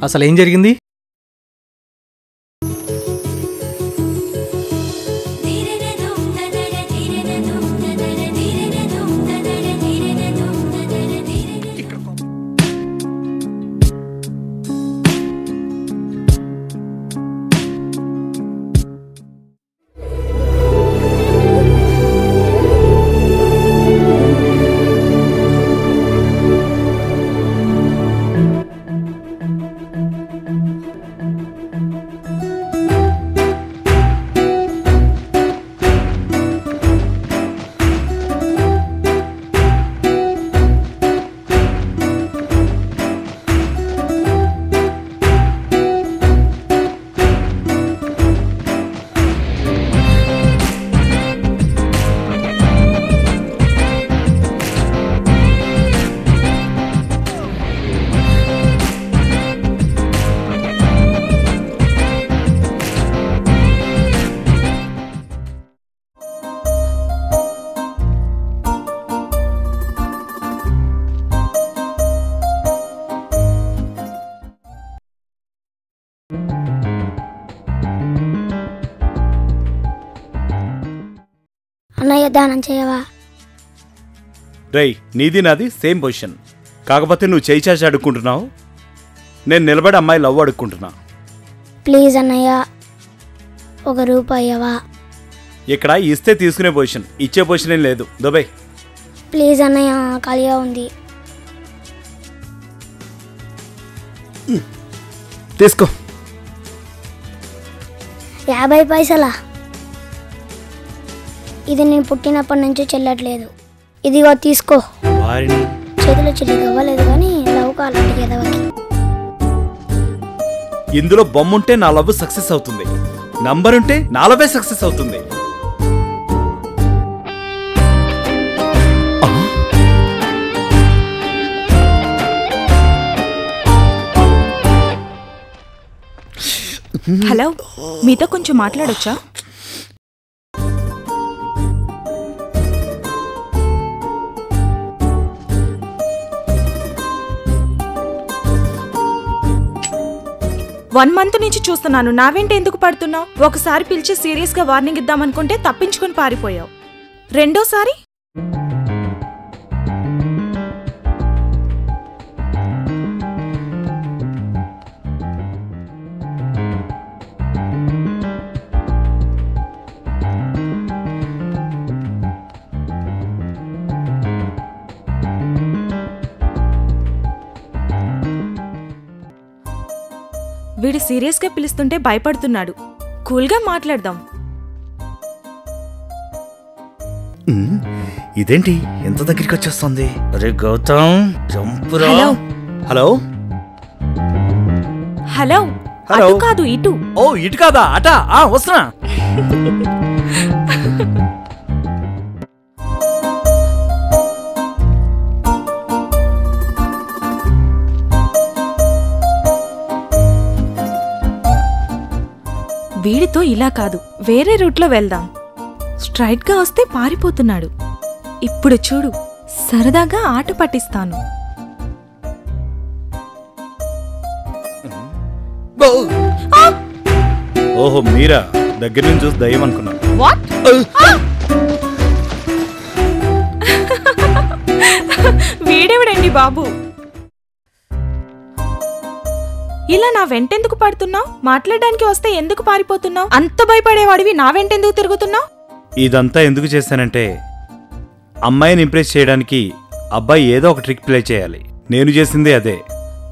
అసలు ఏం జరిగింది? అన్నయ్య దానం చేయవా? రేయ్, నీది నాది సేమ్ పొజిషన్. కాకపోతే నువ్వు చేయి చాచి అడుక్కుంటున్నావు, నేను నిలబడి అమ్మాయి లవ్ అడుక్కుంటున్నా. ప్లీజ్ అన్నయ్య, ₹1 ఇక్కడ ఇస్తే తీసుకునే పొజిషన్, ఇచ్చే పొజిషన్ ఏం లేదు. దుబాయ్ ప్లీజ్ అన్నయ్య, ఖాళీగా ఉంది. తీసుకో. 50 పైసలా? ఇది నేను పుట్టినప్పటి నుంచి చెల్లట్లేదు. ఇదిగో తీసుకో. చేతిలో చెల్లి అవ్వలేదు కానీ లవ్ కాలండి ఎదవకి. ఇందులో బొమ్ముంటే నా లవ్ సక్సెస్ అవుతుంది, నంబర్ ఉంటే నా లవ్వే సక్సెస్ అవుతుంది. హలో, మీతో కొంచెం మాట్లాడొచ్చా? వన్ మంత్ నుంచి చూస్తున్నాను, నా వెంట ఎందుకు పడుతున్నావు? ఒకసారి పిలిచి సీరియస్ గా వార్నింగ్ ఇద్దామనుకుంటే తప్పించుకొని పారిపోయావు. రెండోసారి వీడు సీరియస్ గా పిలుస్తుంటే భయపడుతున్నాడు. కూల్గా మాట్లాడదాం. ఇదేంటి ఎంత దగ్గరికి వచ్చేస్తుంది? అరే గౌతమ్, జంపురా. Hello hello, hello. అటు కాదు ఇటు. ఓ ఇటు కాదా, అటా? వస్తున్నా. వీడితో ఇలా కాదు, వేరే రూట్లో వెళ్దాం. స్ట్రైట్ గా వస్తే పారిపోతున్నాడు. ఇప్పుడు చూడు, సరదాగా ఆట పట్టిస్తాను. ఓహో మీరా, దగ్గర నుంచి చూసి దయ్యం అనుకున్నా. వాట్? వీడెవడండి బాబు? ఇలా నా వెంటెందుకు పడుతున్నావు? మాట్లాడడానికి వస్తే ఎందుకు పారిపోతున్నావు? అంత భయపడేవాడివి నా వెంటెందుకు తిరుగుతున్నావు? ఇదంతా ఎందుకు చేశానంటే, అమ్మాయిని ఇంప్రెస్ చేయడానికి అబ్బాయి ఏదో ఒక ట్రిక్ ప్లే చేయాలి. నేను చేసింది అదే.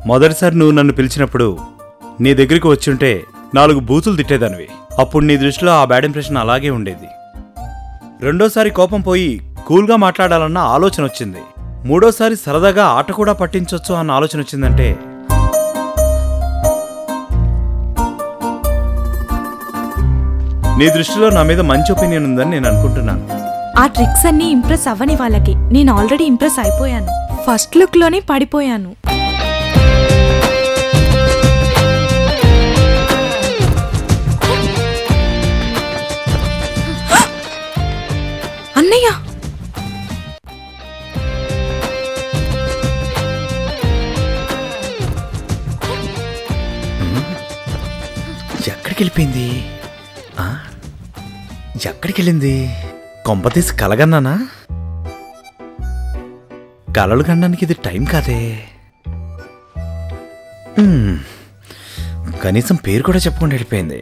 మొదటిసారి నువ్వు నన్ను పిలిచినప్పుడు నీ దగ్గరికి వచ్చుంటే 4 బూతులు తిట్టేదానివి. అప్పుడు నీ దృష్టిలో ఆ బ్యాడ్ ఇంప్రెషన్ అలాగే ఉండేది. రెండోసారి కోపం పోయి కూల్గా మాట్లాడాలన్న ఆలోచన వచ్చింది. మూడోసారి సరదాగా ఆట కూడా పట్టించొచ్చు అన్న ఆలోచన వచ్చిందంటే నీ దృష్టిలో నా మీద మంచి ఒపీనియన్ ఉందని నేను అనుకుంటున్నాను. ఆ ట్రిక్స్ అన్నీ ఇంప్రెస్ అవ్వని వాళ్ళకి. నేను ఆల్రెడీ ఇంప్రెస్ అయిపోయాను. ఫస్ట్ లుక్ లోనే పడిపోయాను. అన్నయ్య, వెళ్ళిపోయింది? ఎక్కడికి వెళ్ళింది? కొంపతీసి కలగన్నానా? కలలు కనడానికి ఇది టైం కాదే. కనీసం పేరు కూడా చెప్పకుండా వెళ్ళిపోయింది.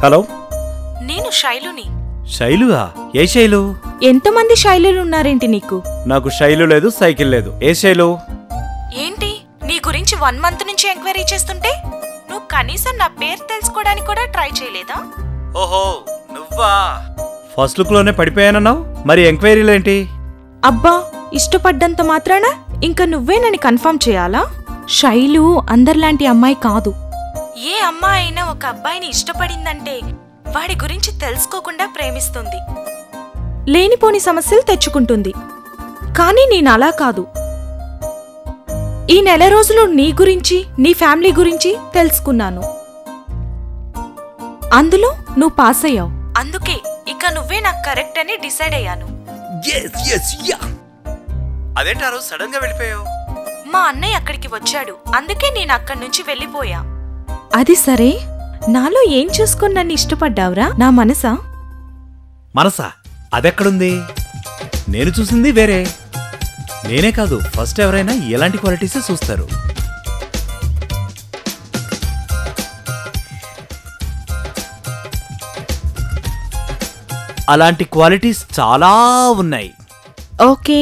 హలో, నేను శైలుని. శైలుగా? ఏ శైలు? ఎంతమంది శైలులు ఉన్నారేంటి నీకు? నాకు శైలు లేదు, సైకిల్ లేదు. ఏ శైలు? ఏంటి నీ గురించి 1 మంత్ నుంచి ఎంక్వైరీ చేస్తుంటే నువ్వు కనీసం నా పేరు తెలుసుకోవడానికి కూడా ట్రై చేయలేదా? ఓహో, నువ్వా? ఫస్ట్ లుక్ లోనే పడిపోయానన్నావు, మరి ఎంక్వైరీలేంటి? అబ్బా, ఇష్టపడ్డంత మాత్రాన ఇంకా నువ్వేనని కన్ఫర్మ్ చేయాలా? శైలు అందరిలాంటి అమ్మాయి కాదు. ఏ అమ్మాయి అయినా ఒక అబ్బాయిని ఇష్టపడిందంటే వాడి గురించి తెలుసుకోకుండా ప్రేమిస్తుంది, లేనిపోని సమస్యలు తెచ్చుకుంటుంది. కానీ నేను అలా కాదు. ఈ నెల రోజులు నీ గురించి, నీ ఫ్యామిలీ గురించి తెలుసుకున్నాను. అందులో నువ్వు పాస్ అయ్యావు. అందుకే ఇక నువ్వే నాకు కరెక్ట్ అని డిసైడ్ అయ్యాను. అదేంటారు సడన్ గా వెళ్ళిపోయావు? మా అన్నయ్య అక్కడికి వచ్చాడు, అందుకే నేను అక్కడి నుంచి వెళ్ళిపోయా. అది సరే, నాలో ఏం చూసుకొని నన్ను ఇష్టపడ్డావురా? నా మనసా? మనసా? అదెక్కడుంది? నేను చూసింది వేరే. నేనే కాదు, ఫస్ట్ ఎవరైనా ఎలాంటి క్వాలిటీసే చూస్తారు. అలాంటి క్వాలిటీస్ చాలా ఉన్నాయి. ఓకే,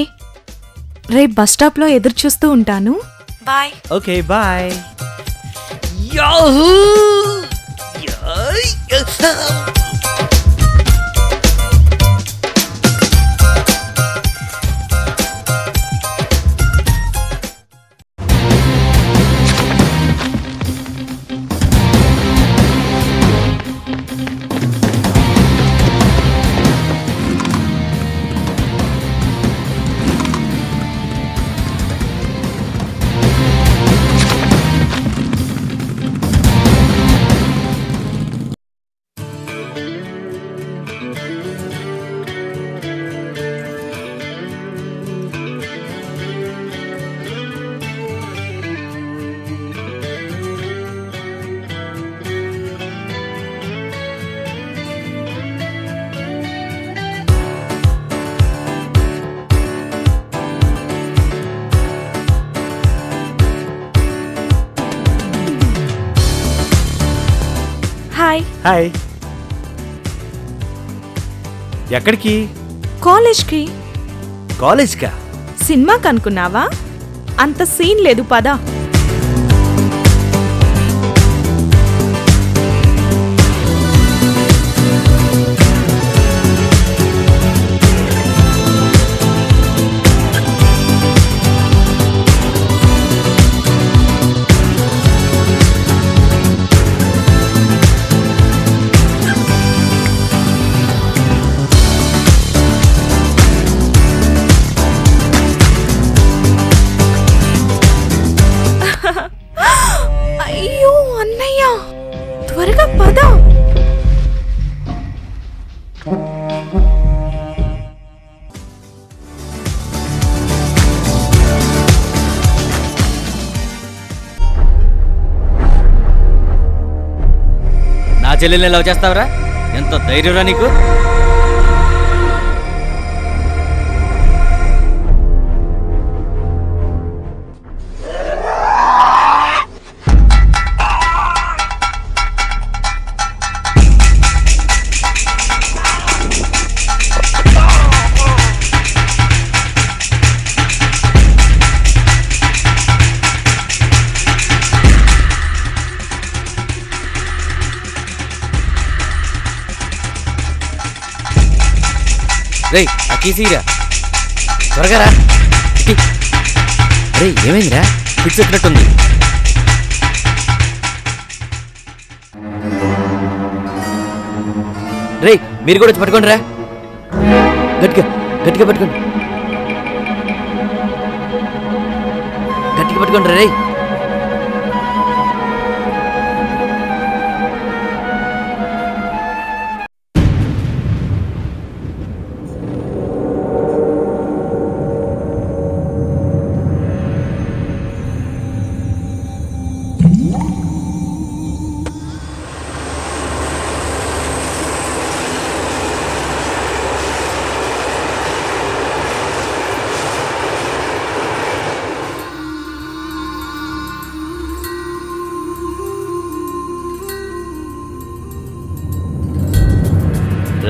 రేపు బస్ స్టాప్ లో ఎదురు చూస్తూ ఉంటాను. బాయ్. Okay, bye. హాయ్. ఎక్కడికి? కాలేజ్కి. కాలేజ్కా? సినిమాకి అనుకున్నావా? అంత సీన్ లేదు, పదా. అయ్యో అన్నయ్య, త్వరగా పద. నా చెల్లెల్ని లవ్ చేస్తావరా? ఎంత ధైర్యరా నీకు? రే, ఆ కీసీరా, త్వరగా రా. రే, ఏమైందిరా? ఫిట్స్ ఎక్కినట్టుంది. రే, మీరు కూడా వచ్చి పట్టుకోండి రా. గట్టిగా గట్టిగా పట్టుకోండి, గట్టిగా పట్టుకోండి రే.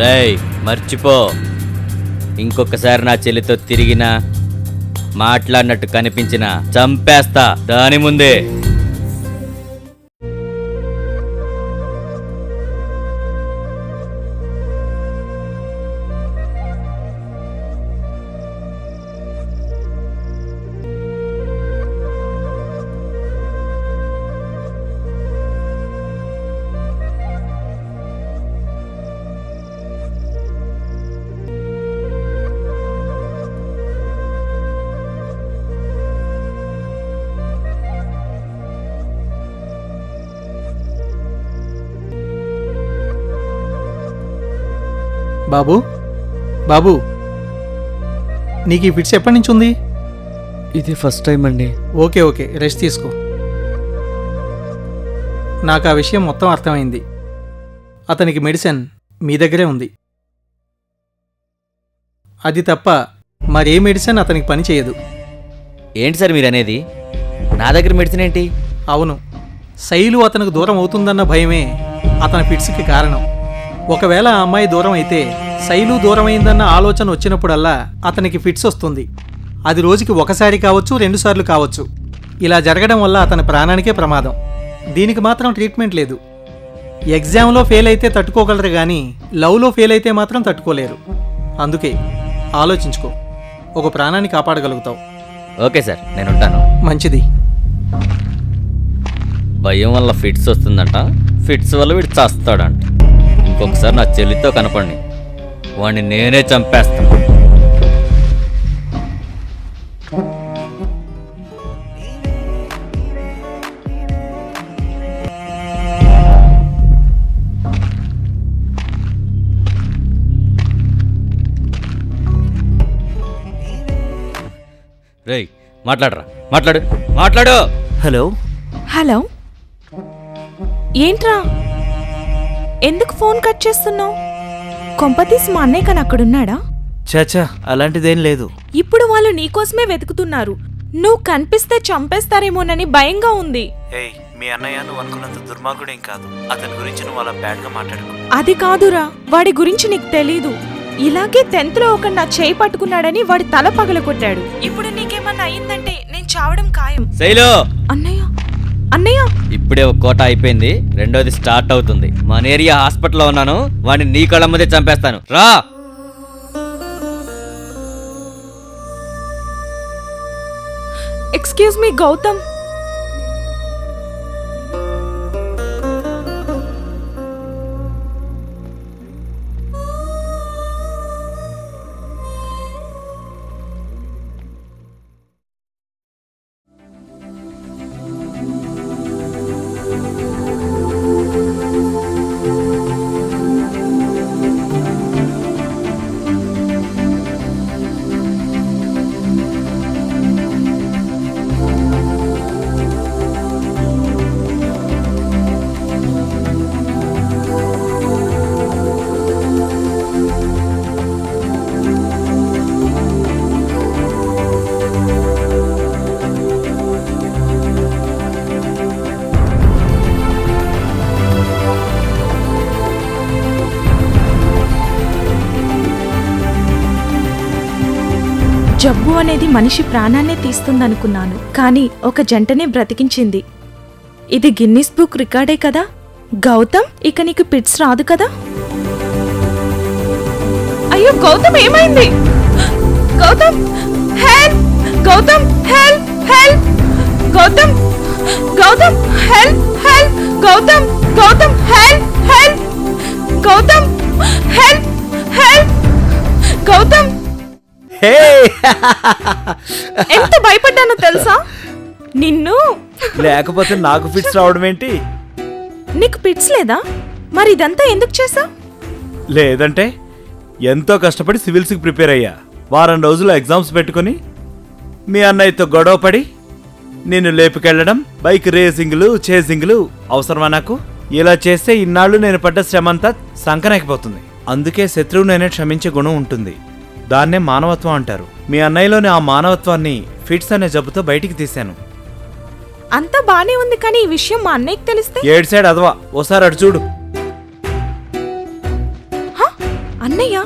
రేయ్ మర్చిపో, ఇంకొకసారి నా చెల్లితో తిరిగినా మాట్లాడినట్టు కనిపించినా చంపేస్తా దాని ముందే. బాబు బాబు, నీకు ఈ ఫిట్స్ ఎప్పటి నుంచి ఉంది? ఇది ఫస్ట్ టైం అండి. ఓకే ఓకే, రెస్ట్ తీసుకో. నాకు ఆ విషయం మొత్తం అర్థమైంది. అతనికి మెడిసిన్ మీ దగ్గరే ఉంది. అది తప్ప మరే మెడిసిన్ అతనికి పని చేయదు. ఏంటి సార్ మీరు అనేది? నా దగ్గర మెడిసిన్ ఏంటి? అవును, శైలు అతనికి దూరం అవుతుందన్న భయమే అతని ఫిట్స్కి కారణం. ఒకవేళ ఆ అమ్మాయి దూరం అయితే శైలు దూరమైందన్న ఆలోచన వచ్చినప్పుడల్లా అతనికి ఫిట్స్ వస్తుంది. అది రోజుకి ఒకసారి కావచ్చు, 2 సార్లు కావచ్చు. ఇలా జరగడం వల్ల అతని ప్రాణానికే ప్రమాదం. దీనికి మాత్రం ట్రీట్మెంట్ లేదు. ఎగ్జామ్లో ఫెయిల్ అయితే తట్టుకోగలరు కానీ లవ్లో ఫెయిల్ అయితే మాత్రం తట్టుకోలేరు. అందుకే ఆలోచించుకో, ఒక ప్రాణాన్ని కాపాడగలుగుతావు. ఓకే సార్, నేను ఉంటాను. మంచిది. భయం వల్ల ఫిట్స్ వస్తుందంట, ఫిట్స్ వల్ల వీడు చస్తాడంట. ఇంకొకసారి నా చెల్లితో కనపడి వాడిని నేనే చంపేస్తాను. రేయ్ మాట్లాడరా, మాట్లాడు మాట్లాడు. హలో హలో, ఏంట్రా ఎందుకు ఫోన్ కట్ చేస్తున్నావు? కొంపతీసి మా అన్నయ్య కని అక్కడున్నాడా? చాచా, అలాంటిదేం లేదు. ఇప్పుడు వాళ్ళు నీకోసమే వెతుకుతున్నారు. నువ్వు కనిపిస్తే చంపేస్తారేమోనని భయంగా ఉంది. ఏయ్, మీ అన్నయ్య నువ్వు అనుకున్నంత దుర్మార్గుడేం కాదు. అతని గురించి నువ్వు అలా బ్యాడ్గా మాట్లాడుకో. అది కాదురా, వాడి గురించి నీకు తెలీదు. ఇలాగే 10th లో ఒక నా చేయి పట్టుకున్నాడని వాడి తల పగలగొట్టాడు. ఇప్పుడు నీకేమన్నా అయిందంటే నేను చావడం ఖాయం. శైలు, అన్నయ్య అన్నయ్య, ఇప్పుడే ఒక కోట అయిపోయింది, రెండోది స్టార్ట్ అవుతుంది. మన ఏరియా హాస్పిటల్లో ఉన్నాను, వాడిని నీ కళ్ళ ముందే చంపేస్తాను. రా. Excuse me Gautam. జబ్బు అనేది మనిషి ప్రాణాన్నే తీస్తుందనుకున్నాను, కానీ ఒక జంటనే బ్రతికించింది. ఇది గిన్నిస్ బుక్ రికార్డే కదా? గౌతమ్, ఇక నీకు పిట్స్ రాదు కదా? అయ్యో గౌతమ్, ఏమైంది? Gautam help! Gautam help! Help! Gautam! Gautam help! Help! Gautam! Gautam help! Help! Gautam help! Help! Gautam, హే ఎంత భయపడ్డానో తెలుసా నిన్ను. లేకపోతే నాకు ఫిట్స్ రావడం ఏంటి? నీకు పిట్స్ లేదా? మరి ఇదంతా ఎందుకు చేసా? లేదంటే ఎంతో కష్టపడి సివిల్స్కి ప్రిపేర్ అయ్యా. వారం రోజులు ఎగ్జామ్స్ పెట్టుకుని మీ అన్నయ్యతో గొడవపడి నిన్ను లేపుకెళ్ళడం, బైక్ రేసింగ్లు చేసింగ్లు అవసరమా నాకు? ఇలా చేస్తే ఇన్నాళ్ళు నేను పడ్డ శ్రమంతా సంకనాకపోతుంది. అందుకే శత్రువునైనా క్షమించే గుణం ఉంటుంది. దాన్నే మానవత్వం అంటారు. మీ అన్నయ్యలోని ఆ మానవత్వాన్ని ఫిట్స్ అనే జబ్బుతో బయటికి తీశాను. అంతా బానే ఉంది, కానీ ఈ విషయం మా అన్నయ్యకి తెలిస్తే? ఏడు సైడ్ అదవా, ఓసారి అటు చూడు. అన్నయ్య